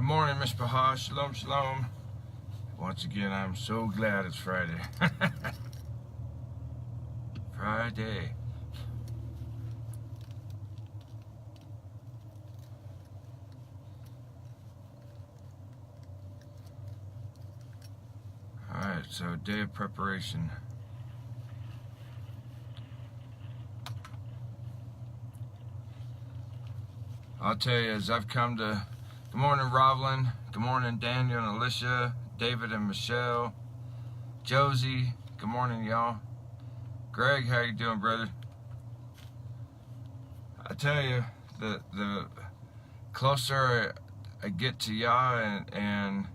morning, Mishpacha. Shalom, shalom. Once again, I'm so glad it's Friday. Friday. Alright, so day of preparation. I'll tell you, as I've come to... Good morning, Rovlin. Good morning, Daniel and Alicia, David and Michelle, Josie. Good morning, y'all. Greg, how you doing, brother? I tell you, the closer I get to Yah and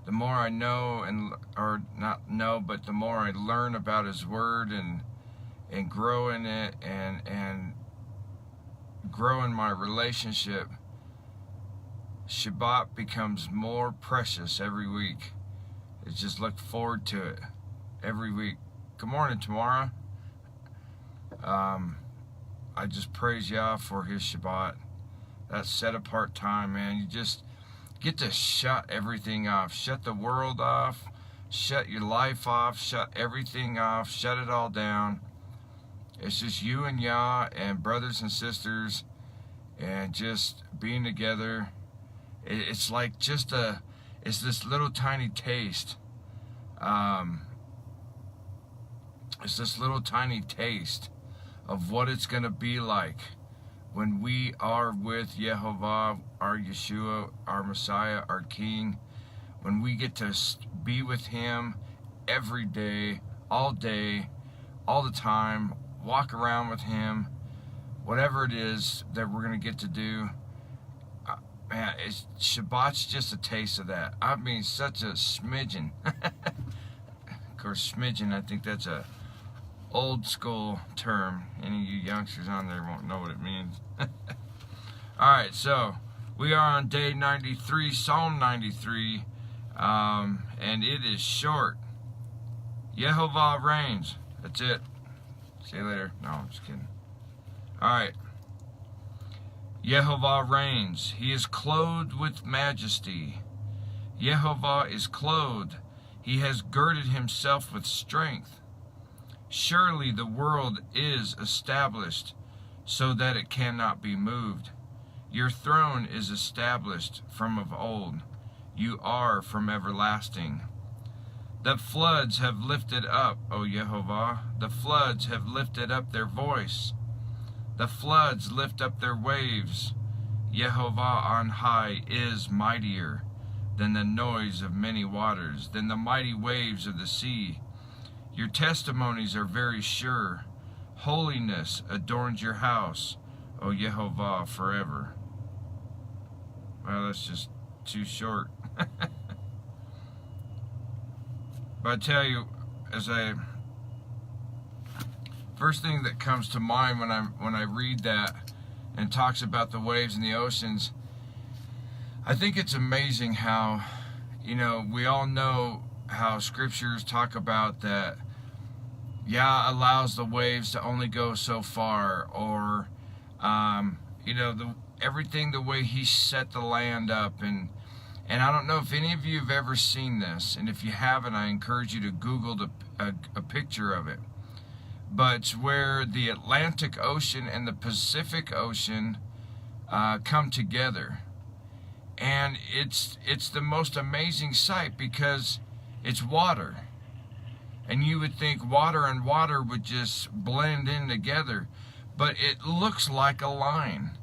the more I know, or not know, but the more I learn about His Word and grow in it and grow in my relationship, Shabbat becomes more precious every week. I just look forward to it every week. Good morning, Tamara. I just praise Yah for His Shabbat. That set apart time, man. You just get to shut everything off. Shut the world off. Shut your life off. Shut everything off. Shut it all down. It's just you and Yah and brothers and sisters and just being together. It's like just it's this little tiny taste. It's this little tiny taste of what it's going to be like when we are with Yehovah, our Yeshua, our Messiah, our King. When we get to be with Him every day, all the time, walk around with Him, whatever it is that we're going to get to do. Man, Shabbat's just a taste of that. I mean, such a smidgen. Of course, smidgen, I think that's a old school term. Any of you youngsters on there won't know what it means. Alright, so we are on day 93, Psalm 93, and it is short. Yehovah reigns. That's it. See you later. No, I'm just kidding. Alright. Yehovah reigns. He is clothed with majesty. Yehovah is clothed. He has girded Himself with strength. Surely the world is established so that it cannot be moved. Your throne is established from of old. You are from everlasting. The floods have lifted up, O Yehovah. The floods have lifted up their voice. The floods lift up their waves. Yehovah on high is mightier than the noise of many waters, than the mighty waves of the sea. Your testimonies are very sure. Holiness adorns your house, O Yehovah, forever. Well, that's just too short. But I tell you, first thing that comes to mind when I read that and talks about the waves and the oceans, I think it's amazing how, we all know how scriptures talk about that Yah allows the waves to only go so far, or everything the way He set the land up, and I don't know if any of you have ever seen this, and if you haven't, I encourage you to Google a picture of it. But it's where the Atlantic Ocean and the Pacific Ocean come together, and it's the most amazing sight because it's water. And you would think water and water would just blend in together, but it looks like a line.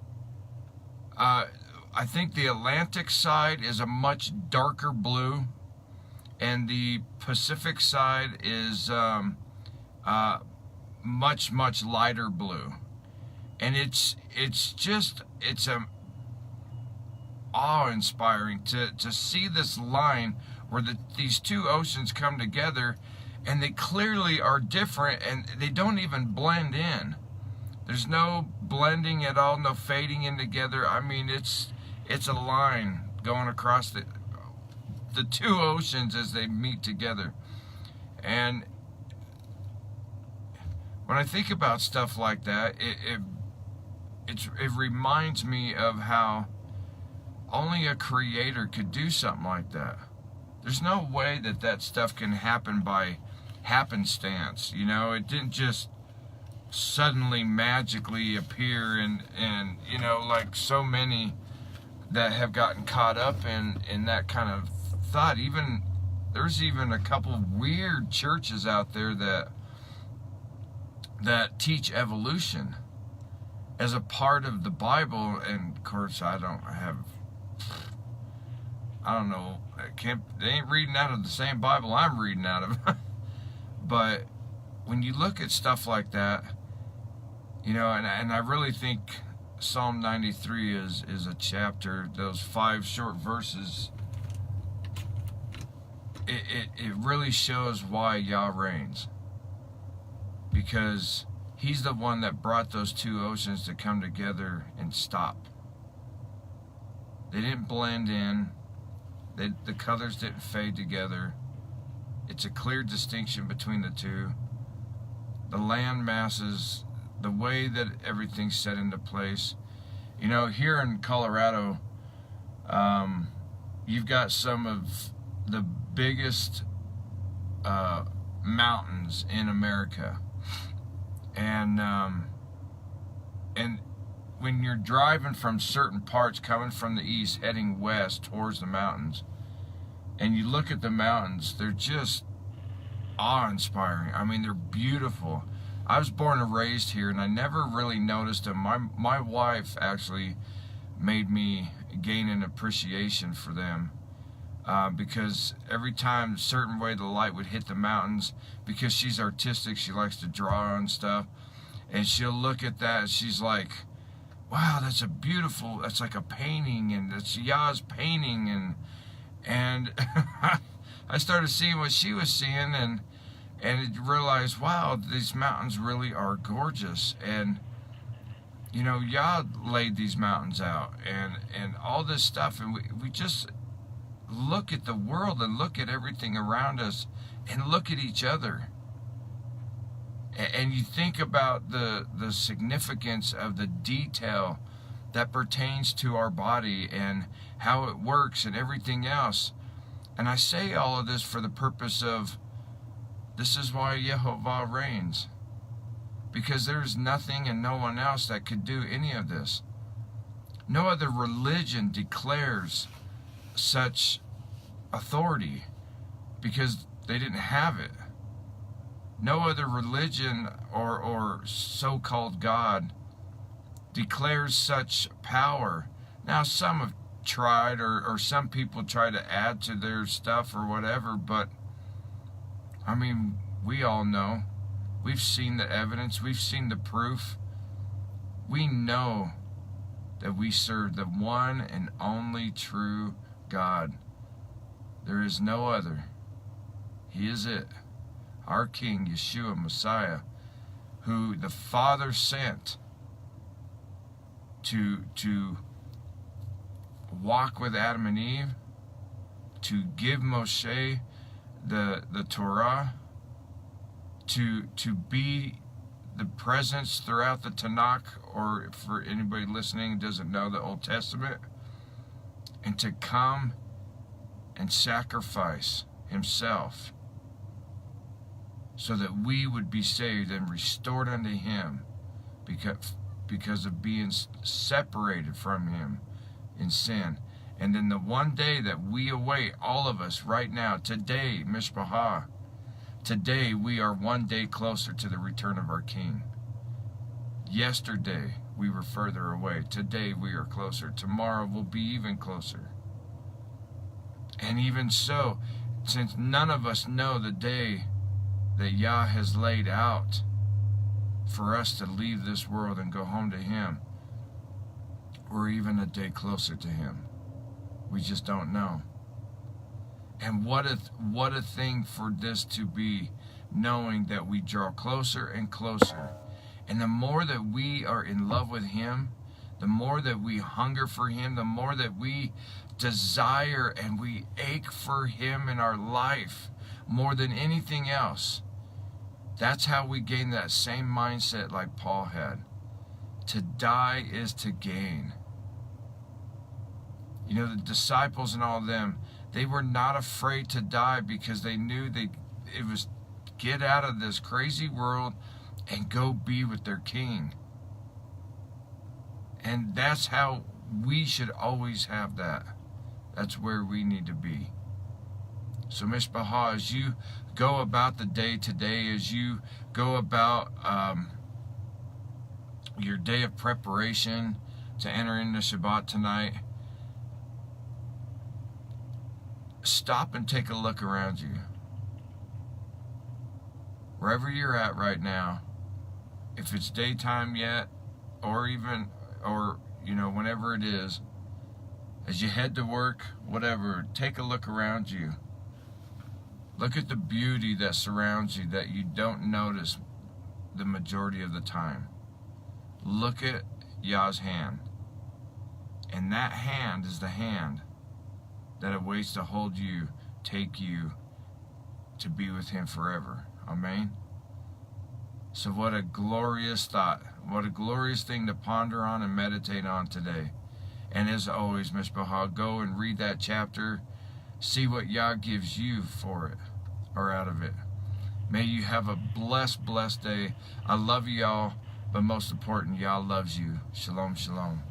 I think the Atlantic side is a much darker blue, and the Pacific side is much, much lighter blue. And it's awe-inspiring to see this line where these two oceans come together, and they clearly are different, and they don't even blend in. There's no blending at all, no fading in together. I mean, it's a line going across the two oceans as they meet together. And when I think about stuff like that, it reminds me of how only a creator could do something like that. There's no way that that stuff can happen by happenstance. You know, it didn't just suddenly magically appear, and you know, like so many that have gotten caught up in that kind of thought. Even there's even a couple weird churches out there that teach evolution as a part of the Bible. And of course I don't know, they ain't reading out of the same Bible I'm reading out of. But when you look at stuff like that, you know, and I really think Psalm 93 is a chapter, those 5 short verses, it really shows why Yah reigns. Because he's the one that brought those 2 oceans to come together and stop. They didn't blend in. The colors didn't fade together. It's a clear distinction between the two. The land masses, the way that everything's set into place. You know, here in Colorado, you've got some of the biggest mountains in America. And when you're driving from certain parts, coming from the east, heading west towards the mountains, and you look at the mountains, they're just awe-inspiring. I mean, they're beautiful. I was born and raised here, and I never really noticed them. My wife actually made me gain an appreciation for them, because every time a certain way the light would hit the mountains, because she's artistic, she likes to draw and stuff, and she'll look at that and she's like, wow, that's like a painting, and it's Yah's painting, and I started seeing what she was seeing, and realized, wow, these mountains really are gorgeous. And you know, Yah laid these mountains out, and all this stuff, and we just look at the world and look at everything around us and look at each other. And you think about the significance of the detail that pertains to our body and how it works and everything else. And I say all of this for the purpose of, this is why Yehovah reigns. Because there's nothing and no one else that could do any of this. No other religion declares such authority because they didn't have it. No other religion or so-called God declares such power. Now, some have tried, or some people try to add to their stuff or whatever, but I mean, we all know. We've seen the evidence. We've seen the proof. We know that we serve the one and only true God. There is no other. He is it. Our King, Yeshua, Messiah, who the Father sent to walk with Adam and Eve, to give Moshe the Torah, to be the presence throughout the Tanakh, or for anybody listening who doesn't know the Old Testament, and to come and sacrifice himself so that we would be saved and restored unto him because of being separated from him in sin. And then the one day that we await, all of us right now, today, Mishpachah, today we are one day closer to the return of our King. Yesterday we were further away. Today we are closer. Tomorrow will be even closer. And even so, since none of us know the day that Yah has laid out for us to leave this world and go home to him, we're even a day closer to him. We just don't know. And what a thing for this to be, knowing that we draw closer and closer. And the more that we are in love with him, the more that we hunger for him, the more that we desire and we ache for him in our life more than anything else. That's how we gain that same mindset like Paul had. To die is to gain. You know, the disciples and all of them, they were not afraid to die because they knew it was get out of this crazy world and go be with their King. And that's how we should always have that. That's where we need to be. So Mishpachah, as you go about the day today, as you go about your day of preparation to enter into Shabbat tonight, stop and take a look around you. Wherever you're at right now, if it's daytime yet, or you know, whenever it is, as you head to work, whatever, take a look around you. Look at the beauty that surrounds you that you don't notice the majority of the time. Look at Yah's hand. And that hand is the hand that awaits to hold you, take you to be with Him forever. Amen. So what a glorious thought. What a glorious thing to ponder on and meditate on today. And as always, Mishpachah, go and read that chapter. See what Yah gives you for it, or out of it. May you have a blessed, blessed day. I love you all, but most important, Yah loves you. Shalom, shalom.